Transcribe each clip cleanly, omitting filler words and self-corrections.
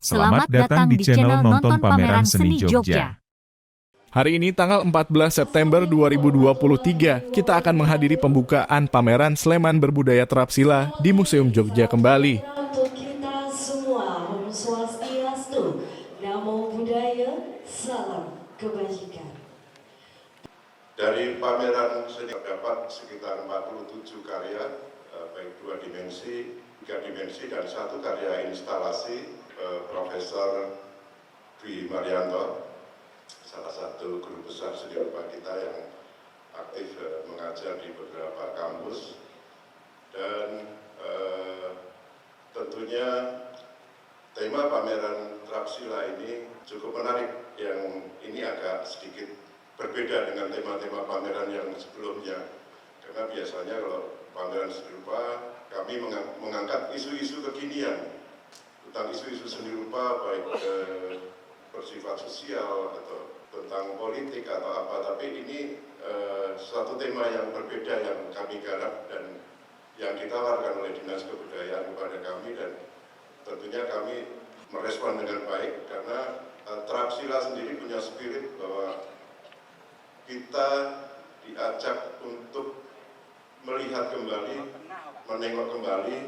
Selamat datang di channel Nonton Pameran Seni Jogja. Hari ini tanggal 14 September 2023, kita akan menghadiri pembukaan pameran Sleman Berbudaya Trapsila di Museum Jogja kembali. Untuk kita semua, Om Swastiastu, Namo Buddhaya, Salam Kebajikan. Dari pameran seni terdapat sekitar 47 karya, baik 2 dimensi, 3 dimensi, dan 1 karya instalasi Profesor Dwi Marianto, salah satu guru besar seni rupa kita yang aktif mengajar di beberapa kampus. Dan tentunya tema pameran Trapsila ini cukup menarik, yang ini agak sedikit berbeda dengan tema-tema pameran yang sebelumnya. Karena biasanya kalau pameran seni rupa kami mengangkat isu-isu kekinian tentang isu-isu seni rupa, baik bersifat sosial atau tentang politik atau apa, tapi ini suatu tema yang berbeda yang kami garap dan yang ditawarkan oleh Dinas Kebudayaan kepada kami, dan tentunya kami merespon dengan baik karena Trapsila sendiri punya spirit bahwa kita diajak untuk melihat kembali, menengok kembali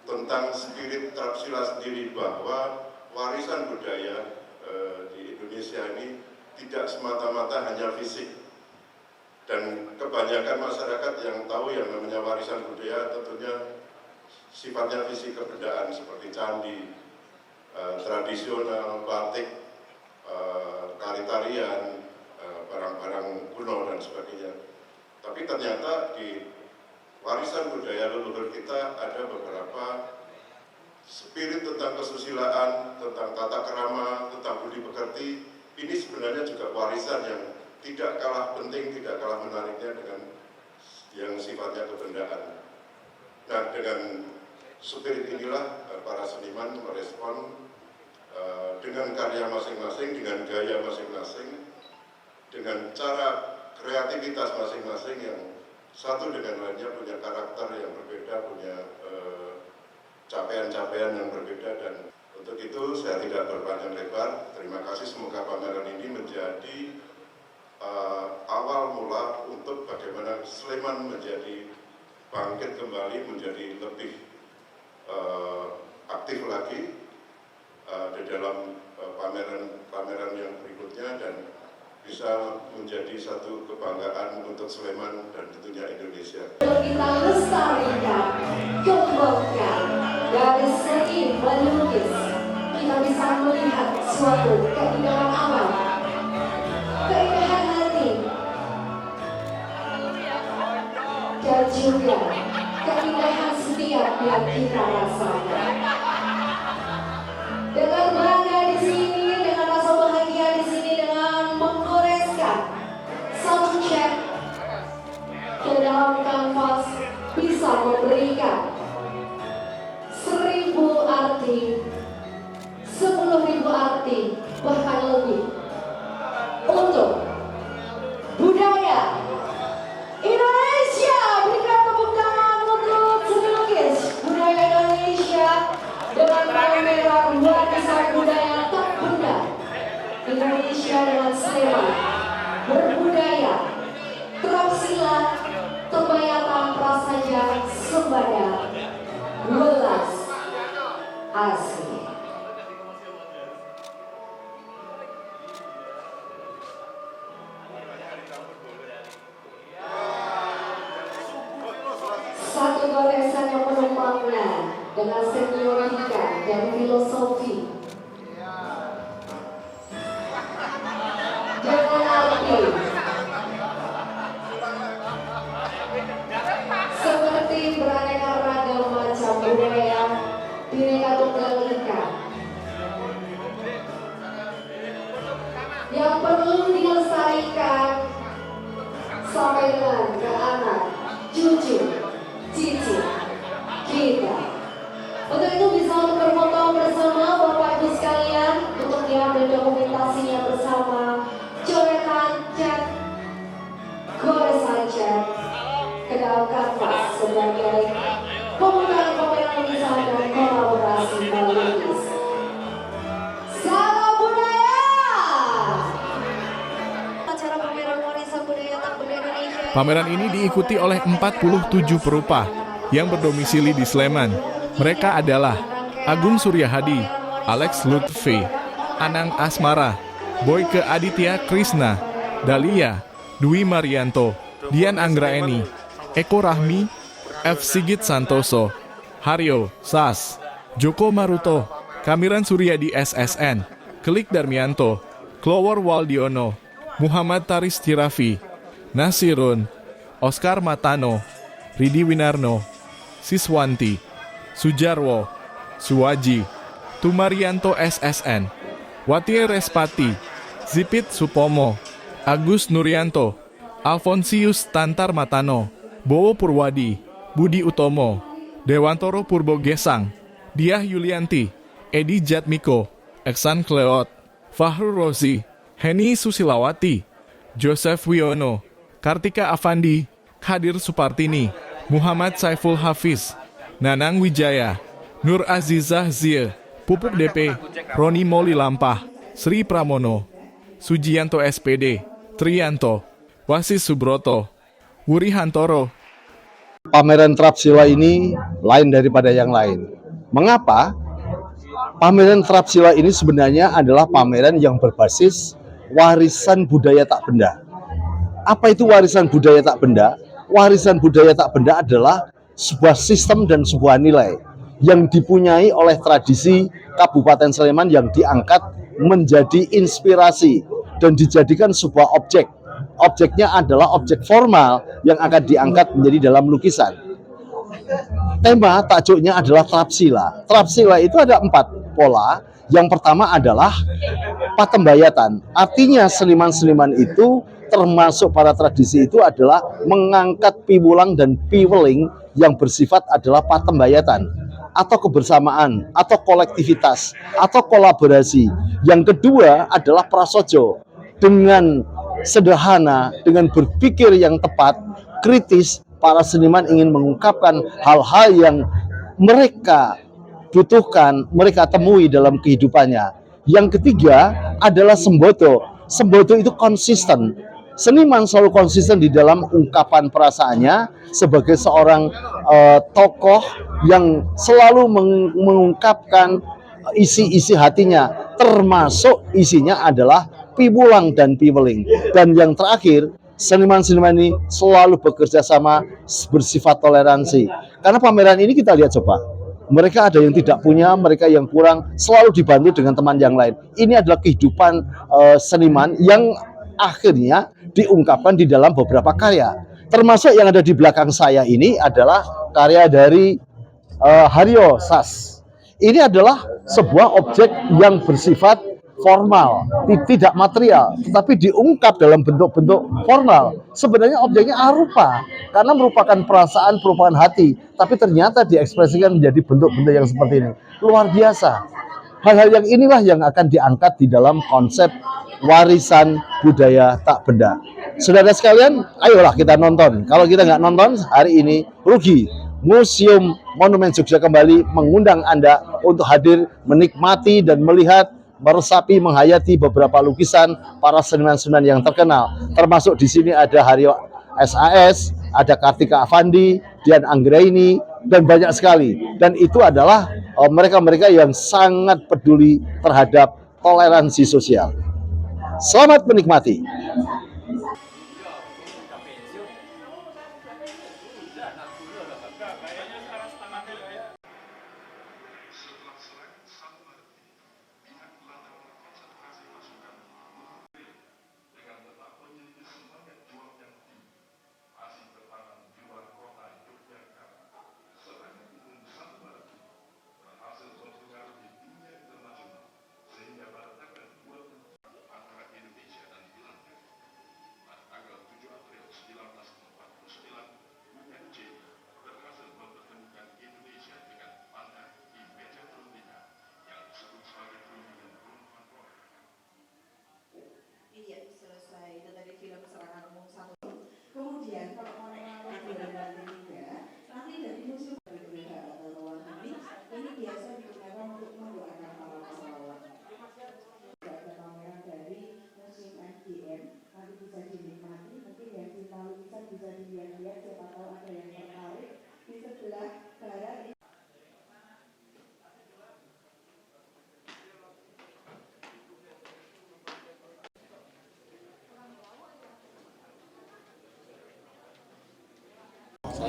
tentang spirit Trapsila sendiri, bahwa warisan budaya di Indonesia ini tidak semata-mata hanya fisik. Dan kebanyakan masyarakat yang tahu yang namanya warisan budaya tentunya sifatnya fisik, kebendaan seperti candi, tradisional, batik, tari-tarian, barang-barang kuno dan sebagainya. Tapi ternyata di warisan budaya leluhur kita ada beberapa spirit tentang kesusilaan, tentang tata krama, tentang budi pekerti. Ini sebenarnya juga warisan yang tidak kalah penting, tidak kalah menariknya dengan yang sifatnya kebendaan. Nah, dengan spirit inilah para seniman merespon dengan karya masing-masing, dengan gaya masing-masing, dengan cara kreativitas masing-masing yang satu dengan lainnya punya karakter yang berbeda, punya capaian-capaian yang berbeda. Dan untuk itu saya tidak berpanjang lebar. Terima kasih, semoga pameran ini menjadi awal mula untuk bagaimana Sleman menjadi bangkit kembali, menjadi lebih aktif lagi di dalam pameran yang berikutnya, dan bisa menjadi satu kebanggaan untuk Sleman dan tentunya Indonesia. Kita lestarikan, kembangkan dari segi melukis, kita bisa melihat suatu keindahan alam, keindahan hati, dan juga keindahan setiap yang kita rasakan. Dengan bangga di sini, dengan rasa bahagia di sini, dengan menggoreskan soundcheck ke dalam kanvas, bisa memberikan 1000 arti, 10.000 arti, bahkan lebih untuk budaya Indonesia. Berikan tepuk tangan untuk seni lukis budaya Indonesia dengan pameran warisan budaya terbenda Indonesia dengan Sleman Berbudaya Trapsila Kebayatan Prasaja Sembada Welas Asih. Satu goresan yang penuh makna dengan semiotika dan filosofi, dengan arti seperti beraneka ragam macam budaya, Bhinneka Tunggal Ika, yang perlu dilestarikan sampai dengan ke anak, cucu, cicit kita. Untuk itu bisa untuk berfoto bersama Bapak Ibu sekalian, untuk diambil dokumentasinya bersama, coretan cat, goresan cat ke dalam kanvas sebagai pembukaan pameran lukisan dan kolaborasi melukis. Pameran ini diikuti oleh 47 perupa yang berdomisili di Sleman. Mereka adalah Agung Suryahadi, Alex Lutfi, Anang Asmara, Boyke Aditya Krisna, Dalia, Dwi Marianto, Dian Anggraeni, Eko Rahmi, F. Sigit Santoso, Haryo, Sas, Joko Maruto, Kamiran Suryadi SSN, Kelik Darmianto, Klowor Waldiono, Muhammad Taris Tirafi, Nasirun, Oscar Matano, Ridi Winarno, Siswanti, Sujarwo, Suwaji, Tumarianto SSN, Watie Respati, Zipit Supomo, Agus Nuryanto, Alfonsius Tantar Matano, Bowo Purwadi, Budi Utomo, Dewantoro Purbo Gesang, Diah Yulianti, Edi Jatmiko, Eksan Kleot, Fahru Rozi, Heni Susilawati, Joseph Wiono, Kartika Afandi, Khadir Supartini, Muhammad Saiful Hafiz, Nanang Wijaya, Nur Azizah Zia, Pupuk DP, Roni Moli Lampah, Sri Pramono, Sujianto SPD, Trianto, Wasis Subroto, Wuri Hantoro. Pameran Trapsila ini lain daripada yang lain. Mengapa? Pameran Trapsila ini sebenarnya adalah pameran yang berbasis warisan budaya tak benda. Apa itu warisan budaya tak benda? Warisan budaya tak benda adalah sebuah sistem dan sebuah nilai yang dipunyai oleh tradisi Kabupaten Sleman yang diangkat menjadi inspirasi dan dijadikan sebuah objek. Objeknya adalah objek formal yang akan diangkat menjadi dalam lukisan. Tema tajuknya adalah Trapsila. Trapsila itu ada 4 pola. Yang pertama adalah patembayatan. Artinya seniman-seniman itu termasuk para tradisi itu adalah mengangkat piwulang dan piweling yang bersifat adalah patembayatan atau kebersamaan atau kolektivitas atau kolaborasi. Yang kedua adalah prasojo. Dengan sederhana, dengan berpikir yang tepat, kritis, para seniman ingin mengungkapkan hal-hal yang mereka butuhkan, mereka temui dalam kehidupannya. Yang ketiga adalah sembodo. Sembodo itu konsisten. Seniman selalu konsisten di dalam ungkapan perasaannya sebagai seorang tokoh yang selalu mengungkapkan isi-isi hatinya, termasuk isinya adalah piwulang dan piweling. Dan yang terakhir, seniman-seniman ini selalu bekerja sama, bersifat toleransi. Karena pameran ini kita lihat coba, mereka ada yang tidak punya, mereka yang kurang, selalu dibantu dengan teman yang lain. Ini adalah kehidupan seniman yang akhirnya diungkapkan di dalam beberapa karya. Termasuk yang ada di belakang saya ini adalah karya dari Haryo Sas. Ini adalah sebuah objek yang bersifat formal, tidak material, tetapi diungkap dalam bentuk-bentuk formal. Sebenarnya objeknya arupa, karena merupakan perasaan, merupakan hati, tapi ternyata diekspresikan menjadi bentuk-bentuk yang seperti ini. Luar biasa. Hal-hal yang inilah yang akan diangkat di dalam konsep warisan budaya tak benda. Saudara sekalian, ayolah kita nonton. Kalau kita nggak nonton, hari ini rugi. Museum Monumen Jogja Kembali mengundang Anda untuk hadir, menikmati dan melihat, meresapi, menghayati beberapa lukisan para seniman-seniman yang terkenal. Termasuk di sini ada Haryo SAS, ada Kartika Afandi, Dian Anggraeni, dan banyak sekali. Dan itu adalah mereka-mereka yang sangat peduli terhadap toleransi sosial. Selamat menikmati.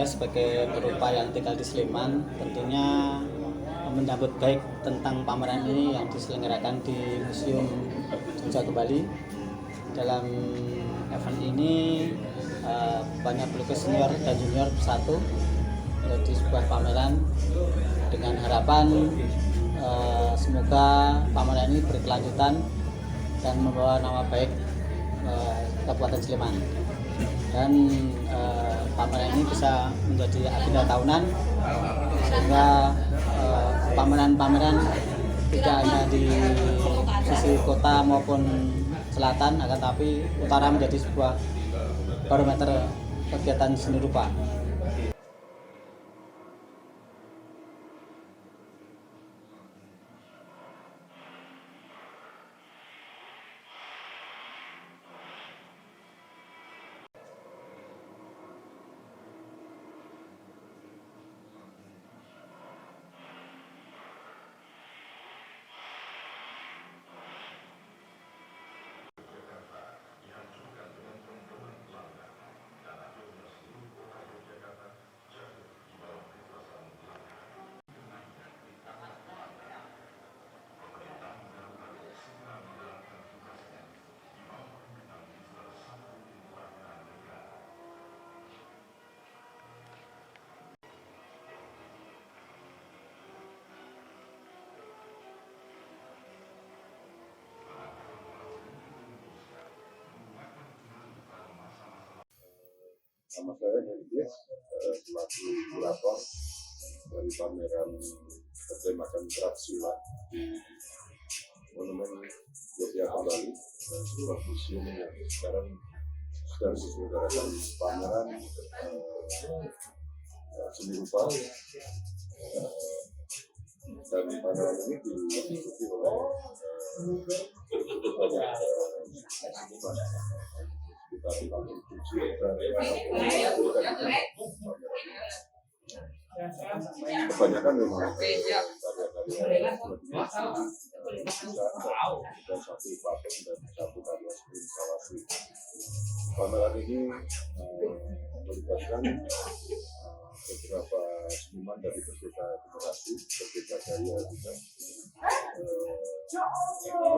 saya sebagai perupa yang tinggal di Sleman tentunya menyambut baik tentang pameran ini yang diselenggarakan di Museum Jogja Kembali. Dalam event ini banyak pelukis senior dan junior bersatu di sebuah pameran dengan harapan semoga pameran ini berkelanjutan dan membawa nama baik Kabupaten Sleman. Dan pameran ini bisa menjadi agenda tahunan sehingga pameran-pameran tidak hanya di sisi kota maupun selatan, akan tapi utara menjadi sebuah barometer kegiatan seni rupa. Nama saya Hendrik, selaku kurator dari pameran bertemakan Trapsila di Monumen Jogja Kembali, sebuah museum yang sekarang sedang diselenggarakan pameran seni rupa, dan pameran ini diikuti oleh banyak seniman. Kebanyakan memang karya-karya dan satu patung dan satu karya instalasi. Pameran ini melibatkan beberapa seniman dari berbeda generasi, berbeda gaya juga,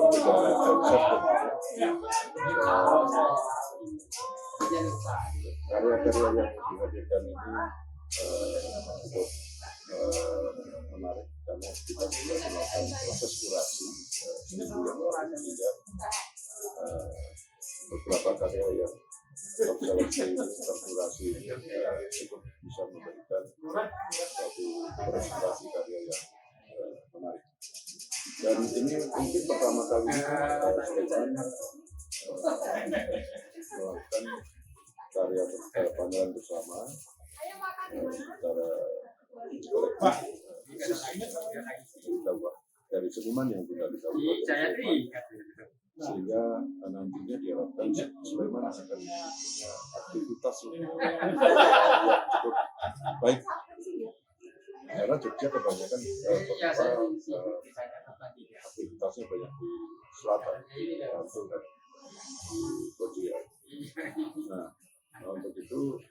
berbeda konsep. Karya-karya yang dihadirkan ini cukup menarik karena kita sudah melakukan proses kurasi seminggu yang lalu, sehingga beberapa karya yang terseleksi terkurasi cukup bisa memberikan suatu presentasi karya yang menarik. Dan ini mungkin pertama kali Sleman melakukan karya pameran bersama secara kolektif dari seniman yang tinggal di Kabupaten Sleman, sehingga nantinya diharapkan Sleman akan punya aktivitas yang cukup baik, karena Jogja kebanyakan aktivitasnya banyak di selatan, Lampung dan di Koja. Nah, untuk itu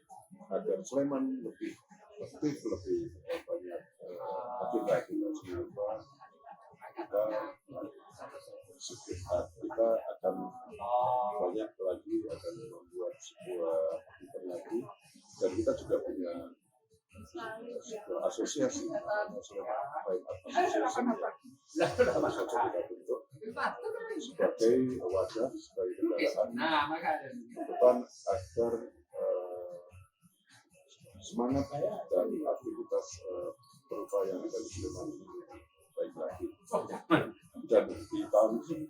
agar Sleman lebih aktif, lebih banyak agenda seni rupa, kita akan banyak lagi akan membuat sebuah event lagi, dan kita juga punya sebuah asosiasi, Sleman Fine Art Association, yang baru saja kita bentuk sebagai wadah, sebagai kendaraan ke depan agar semangat dan aktivitas berupa yang ada di Sleman ini baik lagi. Dan di tahun ke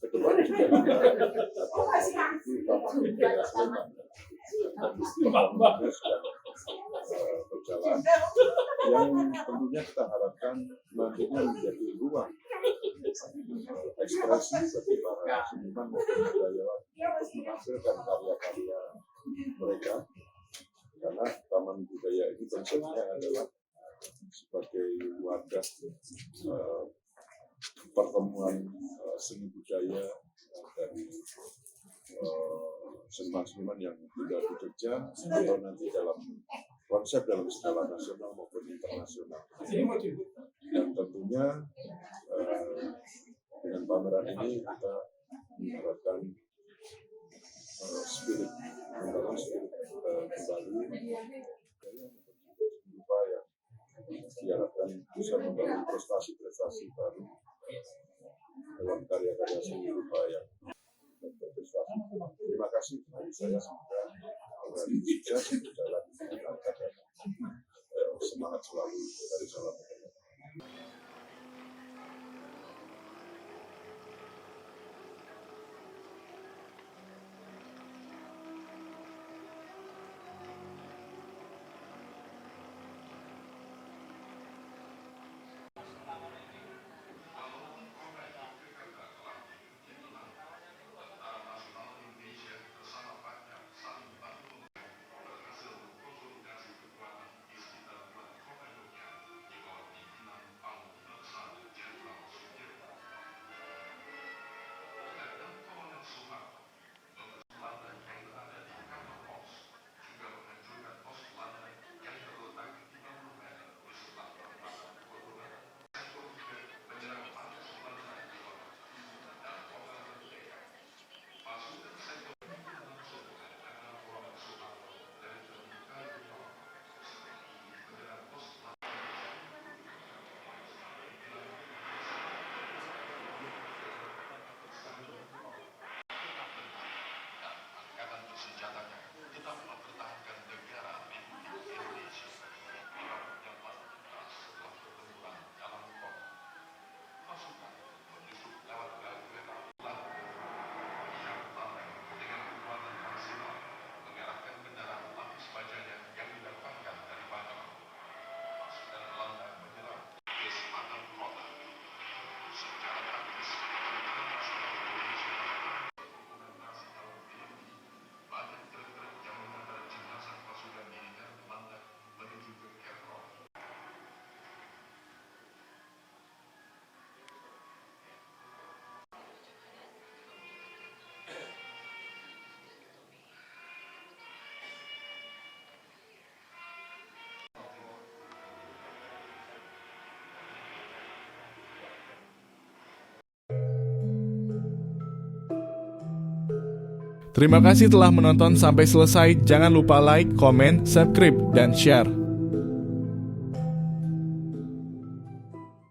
depan juga kita memiliki taman budaya Sleman berjalan, yang tentunya kita harapkan nantinya menjadi ruang ekspresi bagi para seniman maupun budayawan untuk menampilkan karya-karya mereka, karena taman budaya ini bentuknya adalah sebagai wadah pertemuan seni budaya dari seniman-seniman yang tinggal di Jogja atau nanti dalam konsep dalam skala nasional maupun internasional. Dan tentunya dengan pameran ini kita mengharapkan spirit membangun spirit kembali upaya diharapkan bisa membangun prestasi-prestasi baru dalam karya-karya seni rupa yang berprestasi. Terima kasih dari saya, semoga sukses berjalan dengan lancar. Semangat selalu dari salam. Terima kasih telah menonton sampai selesai. Jangan lupa like, komen, subscribe, dan share.